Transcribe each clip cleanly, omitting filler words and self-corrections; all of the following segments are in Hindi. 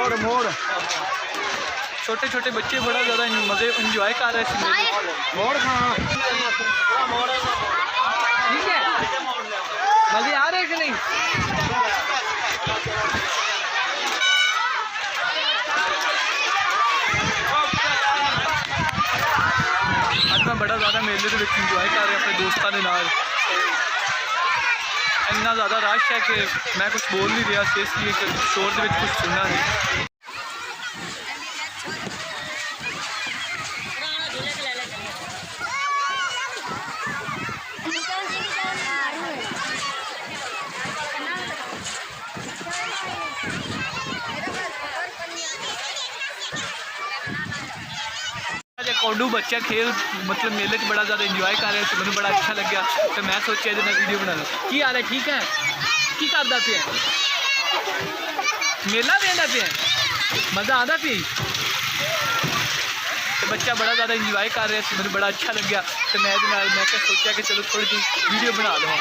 मोड़ मोड़ छोटे छोटे बच्चे बड़ा ज़्यादा मज़े इंजॉय कर रहे थे। मोड़ खाना ठीक है, मज़े आ रहे कि नहीं? ਅੱਜ मैं बड़ा ज़्यादा मेले के इंजॉय कर रहा अपने दोस्तों के नाल। इन्ना ज़्यादा रश है कि मैं कुछ बोल नहीं रहा, इसलिए कि शोर के कुछ सुनना नहीं। कोडू बच्चा खेल मतलब मेले बड़ा ज़्यादा इंजॉय कर रहे थे, मैं बड़ा अच्छा लग्या तो मैं सोचा ये वीडियो बना लो। की हाल है? ठीक है, की करदा पे मेला वेंदा पे मज़ा आता पे तो बच्चा बड़ा ज़्यादा इंजॉय कर रहे थे, मैं बड़ा अच्छा लग्या तो मैं सोचा कि चलो थोड़ी जी वीडियो बना लो।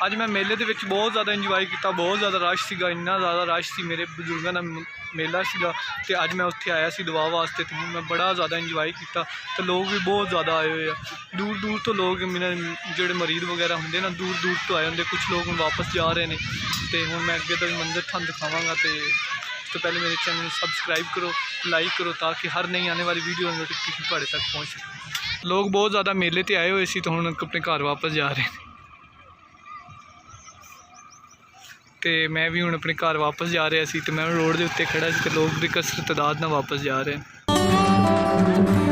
ਅੱਜ मैं मेले ਦੇ ਵਿੱਚ बहुत ज़्यादा इंजॉय किया, बहुत ज़्यादा रश ਸੀਗਾ, ਇੰਨਾ ज़्यादा रश ਸੀ। मेरे बजुर्गों का मेला ਸੀਗਾ ਤੇ ਅੱਜ मैं ਉੱਥੇ ਆਇਆ ਸੀ ਦਵਾ ਵਾਸਤੇ ਤੇ मैं बड़ा ज़्यादा इंजॉय किया ਤੇ लोग भी बहुत ज़्यादा आए हुए ਆ। दूर दूर तो लोग ਜਿਹੜੇ ਮਰੀਜ਼ ਵਗੈਰਾ ਹੁੰਦੇ ਨਾ दूर दूर तो आए होंगे। कुछ लोग वापस जा रहे हैं तो ਹੁਣ मैं ਅੱਗੇ ਦਾ ਮੰਜ਼ਰ ਤੁਹਾਨੂੰ ਦਿਖਾਵਾਂਗਾ। तो ਉਸ ਤੋਂ ਪਹਿਲੇ मेरे चैनल ਨੂੰ सब्सक्राइब करो, लाइक करो ताकि हर नई आने वाली वीडियो नोटिफिकेशन ਤੁਹਾਡੇ तक पहुँच सके। लोग बहुत ज़्यादा मेले ते आए हुए सी तो ਹੁਣ अपने घर वापस जा रहे हैं तो मैं भी हूँ अपने घर वापस जा रहा सी तो मैं रोड के उत्ते खड़ा सी तो लोग भी कसरत तादाद नाल वापस जा रहे हैं।